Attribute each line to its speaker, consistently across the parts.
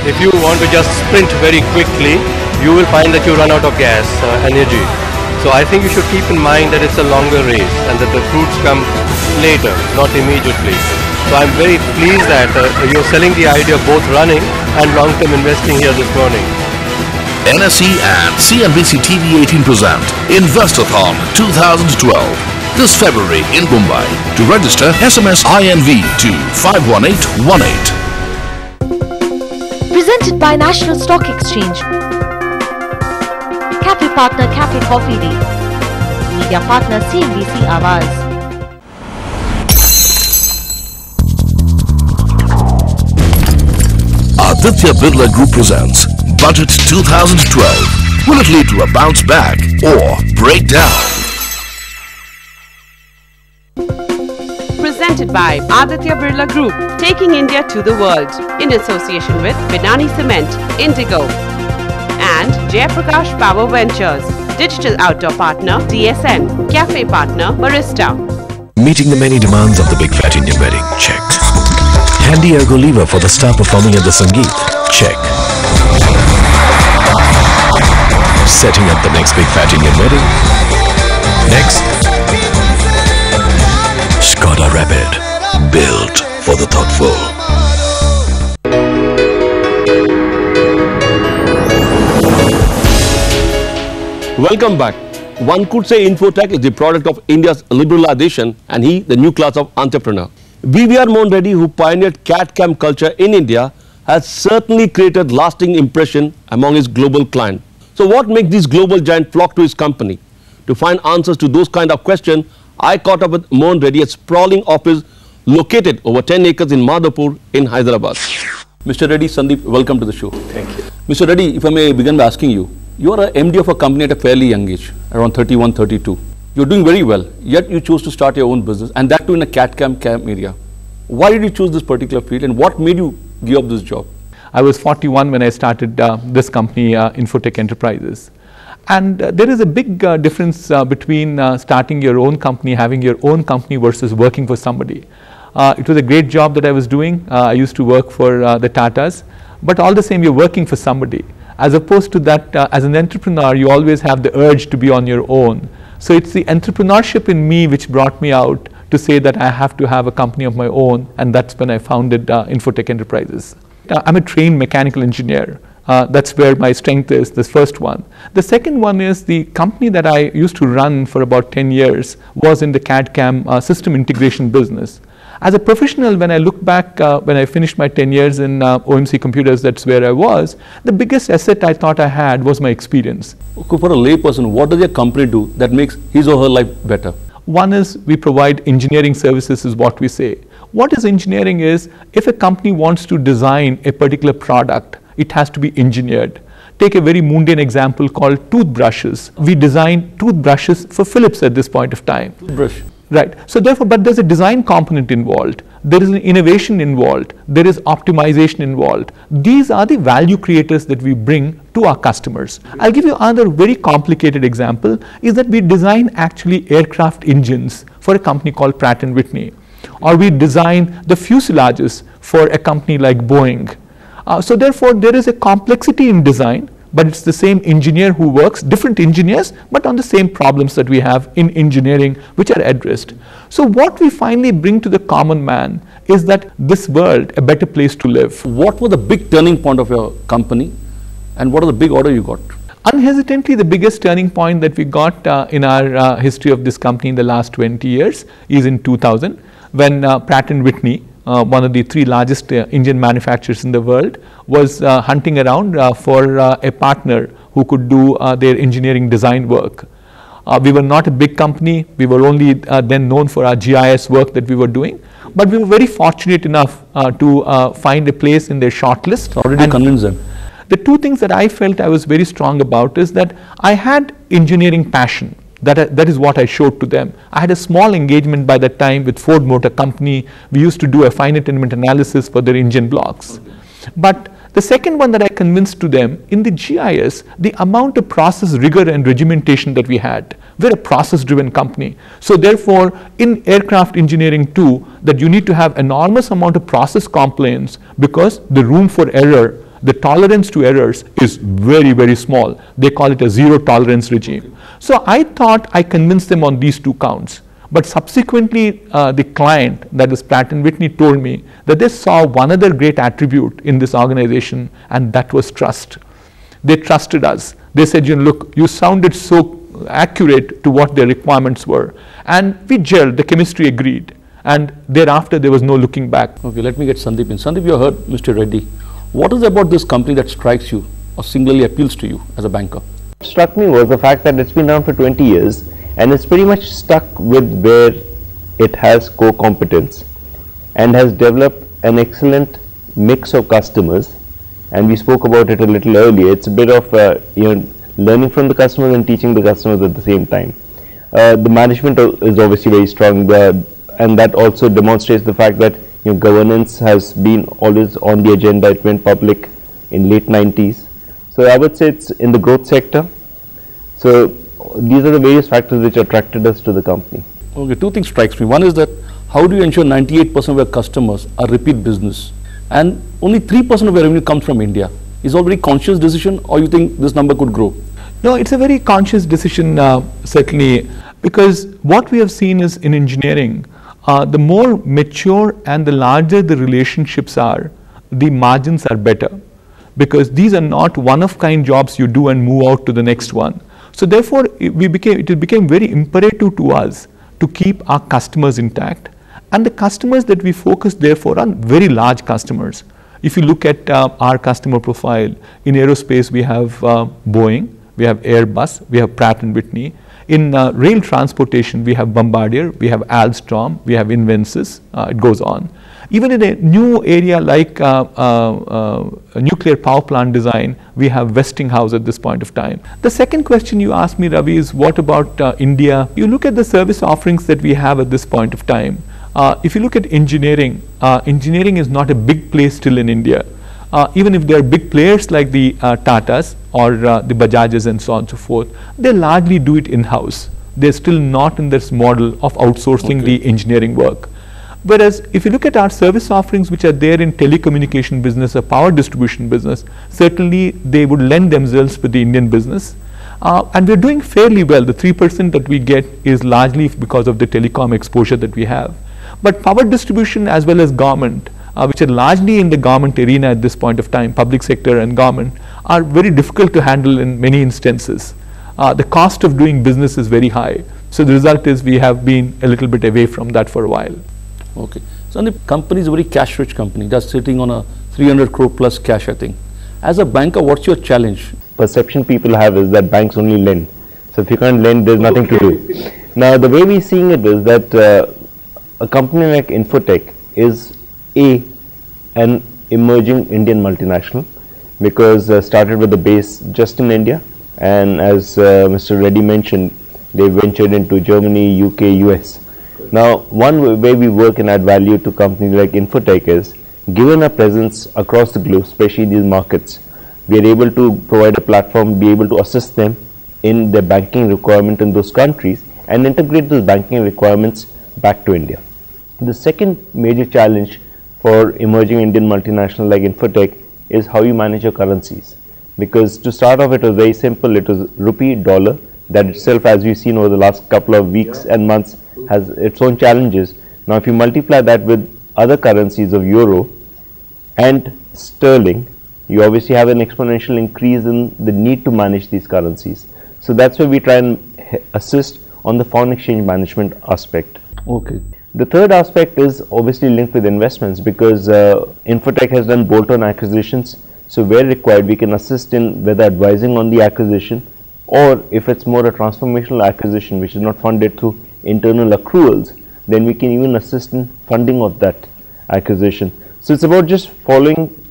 Speaker 1: If you want to just sprint very quickly, you will find that you run out of gas, energy. So I think you should keep in mind that it's a longer race and that the fruits come later, not immediately. So I'm very pleased that you're selling the idea of both running and long-term investing here this morning.
Speaker 2: NSE and CNBC TV18 present Investothon 2012 this February in Mumbai. To register, SMS INV to 51818.
Speaker 3: Presented by National Stock Exchange. Cafe partner Cafe Coffee Day. Media partner CNBC Awaaz.
Speaker 2: Aditya Birla Group presents Budget 2012. Will it lead to a bounce back or break down?
Speaker 4: Presented by Aditya Birla Group, taking India to the world in association with Binani Cement, Indigo, and Jayaprakash Power Ventures, digital outdoor partner DSN, cafe partner Barista.
Speaker 5: Meeting the many demands of the Big Fat Indian Wedding, check. Handy ergo lever for the star performing at the Sangeet, check. Setting up the next Big Fat Indian Wedding, next. Skoda Rapid, built for the thoughtful.
Speaker 6: Welcome back. One could say Infotech is the product of India's liberalization and he the new class of entrepreneur. BVR Mohan Reddy, who pioneered CAD/CAM culture in India, has certainly created lasting impression among his global client. So what makes this global giant flock to his company? To find answers to those kind of questions, I caught up with Mohan Reddy at sprawling office located over 10 acres in Madhapur in Hyderabad. Mr. Reddy, Sandeep, welcome to the show.
Speaker 1: Thank you.
Speaker 6: Mr. Reddy, if I may begin by asking you, you are a MD of a company at a fairly young age, around 31, 32. You're doing very well, yet you chose to start your own business, and that too in a CAD/CAM area. Why did you choose this particular field, and what made you give up this job?
Speaker 7: I was 41 when I started this company, Infotech Enterprises. And there is a big difference between starting your own company, having your own company versus working for somebody. It was a great job that I was doing. I used to work for the Tatas, but all the same you're working for somebody. As opposed to that, as an entrepreneur, you always have the urge to be on your own. So it's the entrepreneurship in me which brought me out to say that I have to have a company of my own, and that's when I founded Infotech Enterprises. I'm a trained mechanical engineer. That's where my strength is, this first one. The second one is the company that I used to run for about 10 years was in the CAD/CAM system integration business. As a professional, when I look back, when I finished my 10 years in OMC Computers, that's where I was, the biggest asset I thought I had was my experience.
Speaker 6: Okay, for a layperson, what does your company do that makes his or her life better?
Speaker 7: One is we provide engineering services is what we say. What is engineering is, if a company wants to design a particular product, it has to be engineered. Take a very mundane example called toothbrushes. We design toothbrushes for Philips at this point of time.
Speaker 6: Toothbrush.
Speaker 7: Right. So therefore, but there's a design component involved. There is an innovation involved. There is optimization involved. These are the value creators that we bring to our customers. I'll give you another very complicated example is that we design actually aircraft engines for a company called Pratt & Whitney. Or we design the fuselages for a company like Boeing. So therefore, there is a complexity in design, but it's the same engineer who works, different engineers, but on the same problems that we have in engineering, which are addressed. So what we finally bring to the common man is that this world, a better place to live.
Speaker 6: What was the big turning point of your company, and what are the big order you got?
Speaker 7: Unhesitantly, the biggest turning point that we got in our history of this company in the last 20 years is in 2000, when Pratt & Whitney, one of the 3 largest engine manufacturers in the world, was hunting around for a partner who could do their engineering design work. We were not a big company. We were only then known for our GIS work that we were doing. But we were very fortunate enough to find a place in their shortlist.
Speaker 6: How did you convince them?
Speaker 7: The 2 things that I felt I was very strong about is that I had engineering passion. That is what I showed to them. I had a small engagement by that time with Ford Motor Company. We used to do a finite element analysis for their engine blocks. But the second one that I convinced to them, in the GIS, the amount of process rigor and regimentation that we had. We're a process-driven company. So therefore, in aircraft engineering too, that you need to have enormous amount of process compliance because the room for error the tolerance to errors is very, very small. They call it a zero tolerance regime. So I thought I convinced them on these two counts. But subsequently, the client, that is Pratt & Whitney, told me that they saw one other great attribute in this organization, and that was trust. They trusted us. They said, look, you sounded so accurate to what their requirements were. And we gelled, the chemistry agreed. And thereafter, there was no looking back.
Speaker 6: Okay, let me get Sandeep in. Sandeep, you heard Mr. Reddy. What is it about this company that strikes you or singularly appeals to you as a banker?
Speaker 8: What struck me was the fact that it's been around for 20 years and it's pretty much stuck with where it has core competence and has developed an excellent mix of customers. And we spoke about it a little earlier. It's a bit of learning from the customers and teaching the customers at the same time. The management is obviously very strong, and that also demonstrates the fact that governance has been always on the agenda. It went public in late 90s. So I would say it's in the growth sector. So these are the various factors which attracted us to the company.
Speaker 6: Okay, two things strikes me. One is that how do you ensure 98% of your customers are repeat business and only 3% of your revenue comes from India? Is it a very conscious decision, or you think this number could grow?
Speaker 7: No, it's a very conscious decision, certainly, because what we have seen is in engineering, the more mature and the larger the relationships are, the margins are better, because these are not one-of-kind jobs you do and move out to the next one. So therefore, it became very imperative to us to keep our customers intact, and the customers that we focus therefore on very large customers. If you look at our customer profile, in aerospace we have Boeing, we have Airbus, we have Pratt & Whitney. In rail transportation, we have Bombardier, we have Alstom, we have Invensys, it goes on. Even in a new area like nuclear power plant design, we have Westinghouse at this point of time. The second question you asked me, Ravi, is what about India? You look at the service offerings that we have at this point of time. If you look at engineering, engineering is not a big place still in India. Even if there are big players like the Tatas or the Bajajas and so on and so forth, they largely do it in-house. They're still not in this model of outsourcing the engineering work. Whereas if you look at our service offerings which are there in telecommunication business or power distribution business, certainly they would lend themselves with the Indian business. And we're doing fairly well. The 3% that we get is largely because of the telecom exposure that we have. But power distribution as well as government, which are largely in the government arena at this point of time, public sector and government, are very difficult to handle in many instances. The cost of doing business is very high. So the result is we have been a little bit away from that for a while.
Speaker 6: Okay. So the company is a very cash-rich company, just sitting on a 300 crore plus cash, I think. As a banker, what's your challenge?
Speaker 8: Perception people have is that banks only lend. So if you can't lend, there's nothing to do. Now, the way we're seeing it is that a company like Infotech is an emerging Indian multinational, because started with a base just in India, and as Mr. Reddy mentioned, they ventured into Germany, UK, US. Now, one way we work and add value to companies like Infotech is, given our presence across the globe, especially these markets, we are able to provide a platform, be able to assist them in their banking requirement in those countries and integrate those banking requirements back to India. The second major challenge for emerging Indian multinational like Infotech is how you manage your currencies. Because to start off, it was very simple. It was rupee, dollar. That itself, as we've seen over the last couple of weeks and months, has its own challenges. Now, if you multiply that with other currencies of euro and sterling, you obviously have an exponential increase in the need to manage these currencies. So that's where we try and assist on the foreign exchange management aspect.
Speaker 6: Okay.
Speaker 8: The third aspect is obviously linked with investments, because Infotech has done bolt-on acquisitions. So where required, we can assist in whether advising on the acquisition, or if it's more a transformational acquisition which is not funded through internal accruals, then we can even assist in funding of that acquisition. So it's about just following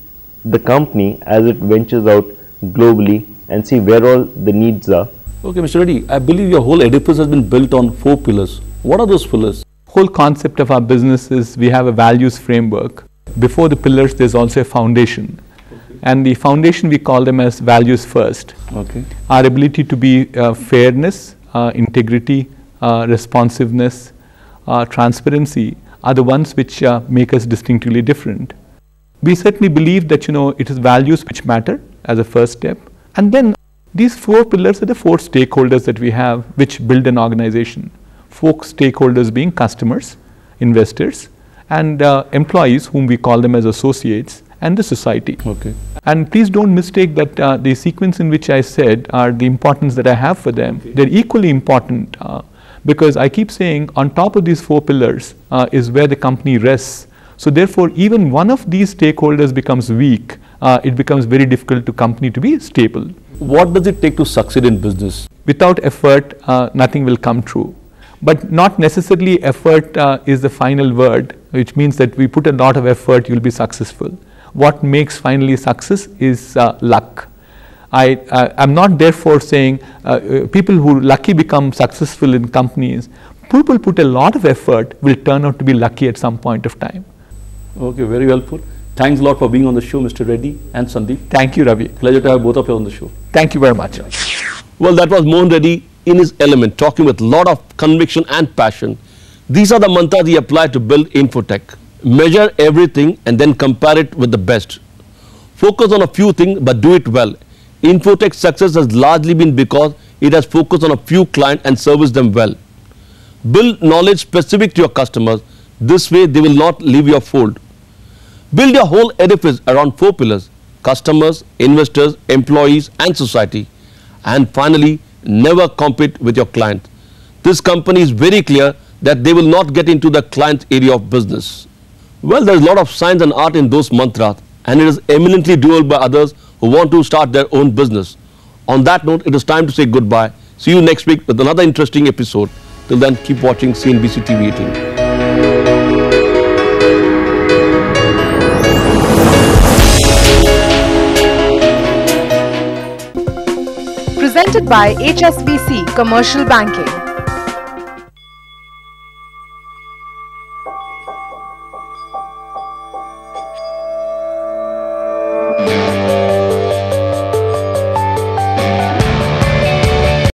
Speaker 8: the company as it ventures out globally and see where all the needs are.
Speaker 6: Okay, Mr. Reddy, I believe your whole edifice has been built on 4 pillars. What are those pillars?
Speaker 7: Whole concept of our business is we have a values framework. Before the pillars, there's also a foundation. And the foundation, we call them as values first.
Speaker 6: Okay.
Speaker 7: Our ability to be fairness, integrity, responsiveness, transparency are the ones which make us distinctively different. We certainly believe that, it is values which matter as a first step. And then these 4 pillars are the 4 stakeholders that we have which build an organization. 4 stakeholders being customers, investors, and employees, whom we call them as associates, and the society.
Speaker 6: Okay.
Speaker 7: And please don't mistake that the sequence in which I said are the importance that I have for them. They're equally important because I keep saying on top of these 4 pillars is where the company rests. So therefore, even one of these stakeholders becomes weak, it becomes very difficult to company to be stable.
Speaker 6: What does it take to succeed in business?
Speaker 7: Without effort, nothing will come true. But not necessarily effort is the final word, which means that we put a lot of effort, you'll be successful. What makes finally success is luck. I'm not therefore saying people who lucky become successful in companies. People put a lot of effort will turn out to be lucky at some point of time.
Speaker 6: Okay, very well put. Thanks a lot for being on the show, Mr. Reddy and Sandeep.
Speaker 7: Thank you, Ravi.
Speaker 6: Pleasure to have both of you on the show.
Speaker 7: Thank you very much.
Speaker 6: Well, that was Mohan Reddy in his element, talking with a lot of conviction and passion. These are the mantras he applied to build Infotech. Measure everything and then compare it with the best. Focus on a few things but do it well. Infotech's success has largely been because it has focused on a few clients and serviced them well. Build knowledge specific to your customers. This way they will not leave your fold. Build your whole edifice around 4 pillars: customers, investors, employees and society. And finally, never compete with your client. This company is very clear that they will not get into the client's area of business. Well, there is a lot of science and art in those mantras, and it is eminently doable by others who want to start their own business. On that note, it is time to say goodbye. See you next week with another interesting episode. Till then, keep watching CNBC TV 18.
Speaker 9: Presented by HSBC Commercial Banking.